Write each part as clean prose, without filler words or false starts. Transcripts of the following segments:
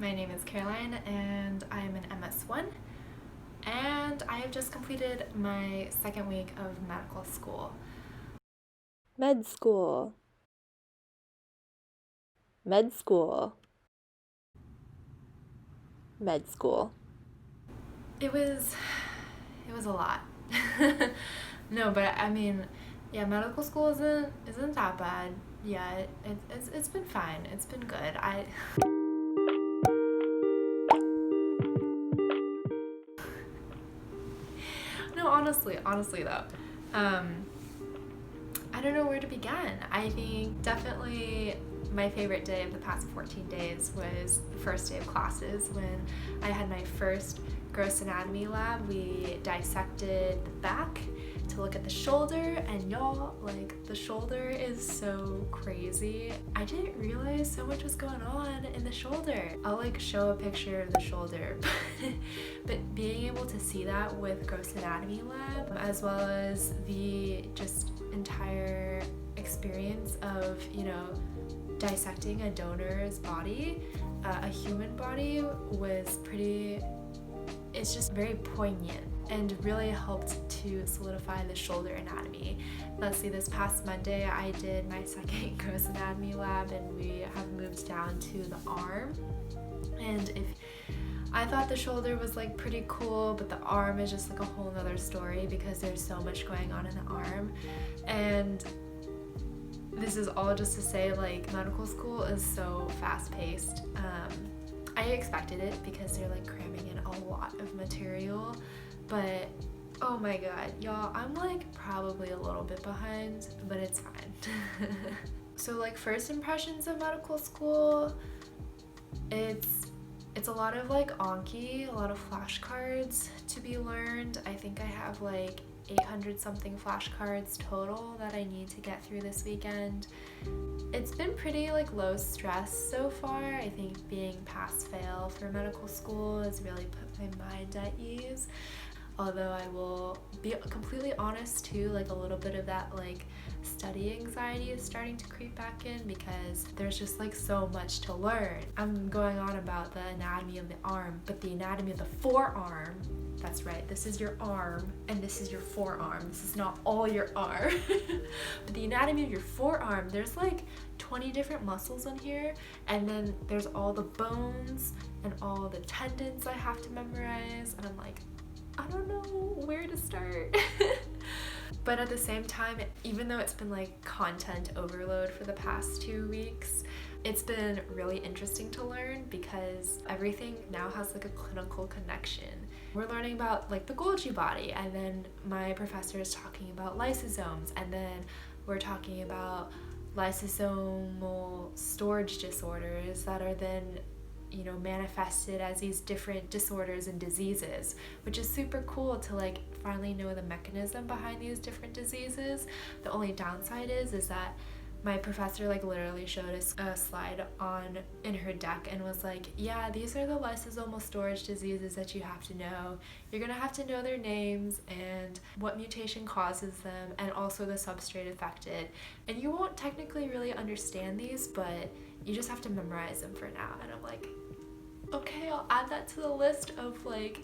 My name is Caroline and I am an MS1 and I have just completed my second week of medical school. Med school. Med school. Med school. It was a lot. No, but I mean, yeah, medical school isn't that bad yet. It's been fine. It's been good. No, honestly though, I don't know where to begin. I think definitely my favorite day of the past 14 days was the first day of classes when I had my first gross anatomy lab. We dissected the back to look at the shoulder, and y'all, like, the shoulder is so crazy. I didn't realize so much was going on in the shoulder. I'll like show a picture of the shoulder, but being able to see that with gross anatomy lab, as well as the just entire experience of, dissecting a donor's body, a human body, was it's just very poignant and really helped to solidify the shoulder anatomy. Let's see, this past Monday I did my second gross anatomy lab and we have moved down to the arm. And if I thought the shoulder was like pretty cool, but the arm is just like a whole nother story because there's so much going on in the arm. And this is all just to say, like, medical school is so fast-paced. I expected it because they're like cramming in a lot of material, but oh my god, y'all, I'm like probably a little bit behind, but it's fine. So like, first impressions of medical school, it's a lot of like Anki, a lot of flashcards to be learned. I think I have like 800 something flashcards total that I need to get through this weekend. It's been pretty like low stress so far. I think being pass-fail for medical school has really put my mind at ease. Although I will be completely honest too, like a little bit of that like study anxiety is starting to creep back in because there's just like so much to learn. I'm going on about the anatomy of the arm, but the anatomy of the forearm, that's right, this is your arm and this is your forearm. This is not all your arm. But the anatomy of your forearm, there's like 20 different muscles in here, and then there's all the bones and all the tendons I have to memorize, and I'm like, I don't know where to start. But at the same time, even though it's been like content overload for the past 2 weeks, it's been really interesting to learn because everything now has like a clinical connection. We're learning about like the Golgi body, and then my professor is talking about lysosomes, and then we're talking about lysosomal storage disorders that are then manifested as these different disorders and diseases, which is super cool to like finally know the mechanism behind these different diseases. The only downside is that my professor like literally showed us a slide in her deck and was like, yeah, these are the lysosomal storage diseases that you have to know. You're gonna have to know their names and what mutation causes them and also the substrate affected. And you won't technically really understand these, but you just have to memorize them for now. And I'm like, okay, I'll add that to the list of like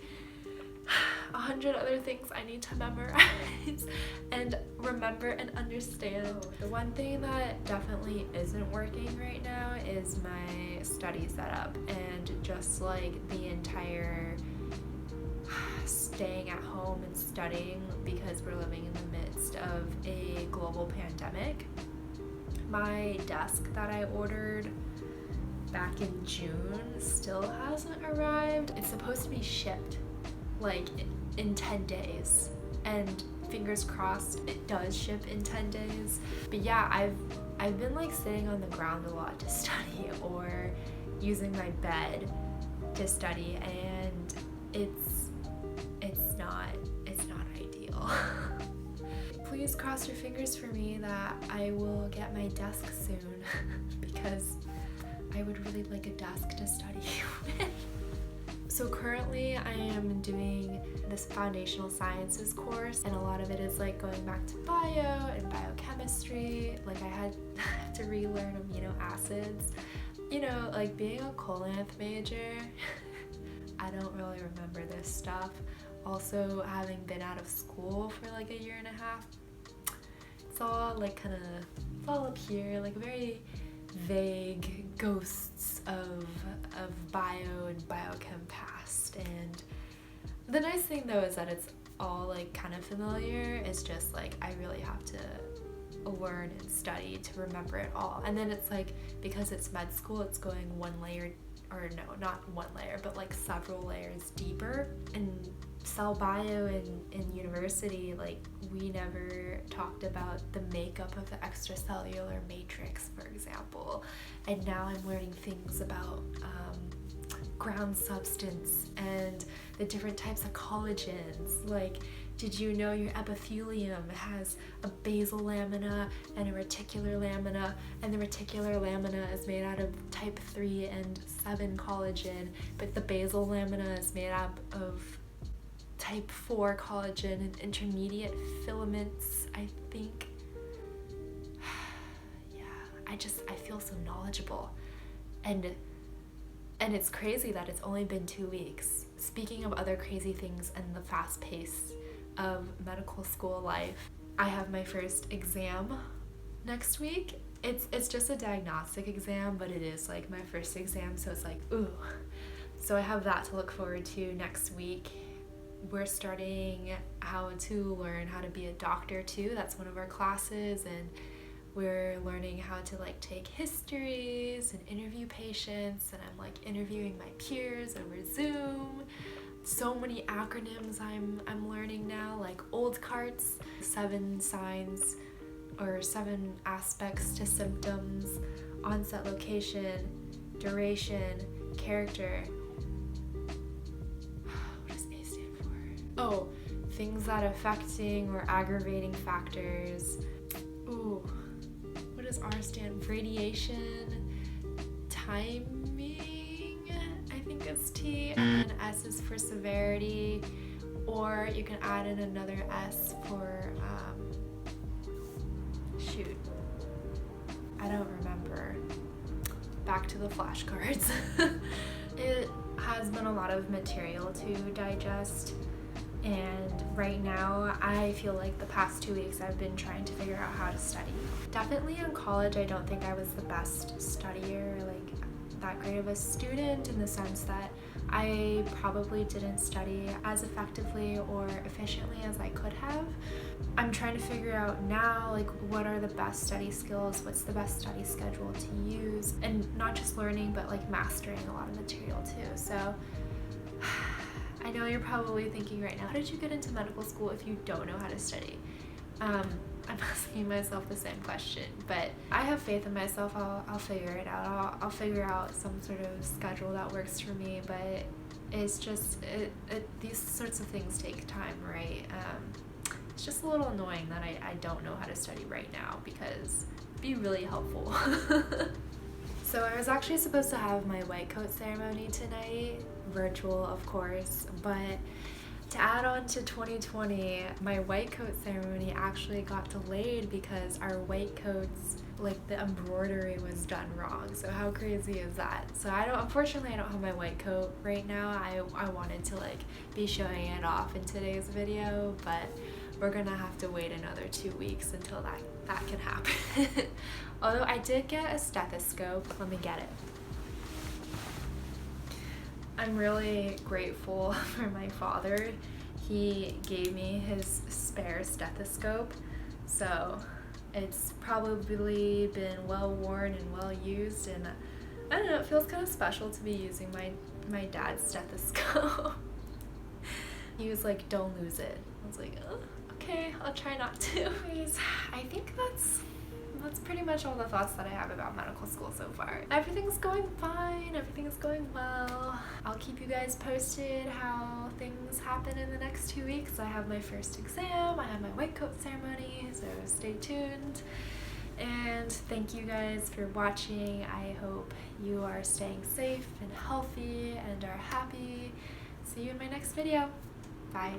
100 other things I need to memorize and remember and understand. The one thing that definitely isn't working right now is my study setup and just like the entire staying at home and studying because we're living in the midst of a global pandemic. My desk that I ordered back in June still hasn't arrived. It's supposed to be shipped like in 10 days, and fingers crossed it does ship in 10 days. But yeah, I've been like sitting on the ground a lot to study or using my bed to study, and it's not ideal. Please cross your fingers for me that I will get my desk soon because I would really like a desk to study with. So currently I am doing this foundational sciences course, and a lot of it is like going back to bio and biochemistry. Like I had to relearn amino acids, You know, like being a Colanth major, I don't really remember this stuff. Also, having been out of school for like a year and a half, it's all like kind of, it's all up here, like very vague ghosts of bio and biochem past. And the nice thing though is that it's all like kind of familiar. It's just like I really have to learn and study to remember it all. And then it's like, because it's med school, it's going one layer, or no, not one layer, but like several layers deeper. And cell bio in university, like we never talked about the makeup of the extracellular matrix, for example. And now I'm learning things about ground substance and the different types of collagens. Like, did you know your epithelium has a basal lamina and a reticular lamina, and the reticular lamina is made out of type 3 and 7 collagen, but the basal lamina is made up of type 4 collagen and intermediate filaments, I think. Yeah, I feel so knowledgeable. And it's crazy that it's only been 2 weeks. Speaking of other crazy things and the fast pace of medical school life, I have my first exam next week. It's just a diagnostic exam, but it is like my first exam, so it's like, ooh. So I have that to look forward to next week. We're starting how to learn how to be a doctor too. That's one of our classes, and we're learning how to like take histories and interview patients, and I'm like interviewing my peers over Zoom. So many acronyms I'm learning now, like old carts, 7 signs or 7 aspects to symptoms, onset location, duration, character. What does A stand for? Oh, things that affecting or aggravating factors. Ooh, what does R stand for? Radiation, timing, I think it's T, and then S is for severity, or you can add in another S for, shoot, I don't remember. Back to the flashcards. It has been a lot of material to digest, and right now I feel like the past 2 weeks I've been trying to figure out how to study. Definitely in college I don't think I was the best studier, like that great of a student, in the sense that I probably didn't study as effectively or efficiently as I could have. I'm trying to figure out now, like, what are the best study skills, what's the best study schedule to use, and not just learning, but like mastering a lot of material too. So I know you're probably thinking right now, how did you get into medical school if you don't know how to study? I'm asking myself the same question, but I have faith in myself. I'll figure it out. I'll figure out some sort of schedule that works for me, but it's just, these sorts of things take time, right? It's just a little annoying that I don't know how to study right now, because it'd be really helpful. So I was actually supposed to have my white coat ceremony tonight, virtual of course, but to add on to 2020, my white coat ceremony actually got delayed because our white coats, like the embroidery was done wrong. So how crazy is that? So unfortunately I don't have my white coat right now. I wanted to like be showing it off in today's video, but we're gonna have to wait another 2 weeks until that can happen. Although I did get a stethoscope. Let me get it. I'm really grateful for my father. He gave me his spare stethoscope, so it's probably been well worn and well used, and I don't know, it feels kind of special to be using my dad's stethoscope. He was like, don't lose it. I was like, oh, okay, I'll try not to. Anyways, I think that's pretty much all the thoughts that I have about medical school so far. Everything's going fine, everything's going well. I'll keep you guys posted how things happen in the next 2 weeks. I have my first exam, I have my white coat ceremony, so stay tuned. And thank you guys for watching. I hope you are staying safe and healthy and are happy. See you in my next video. Bye.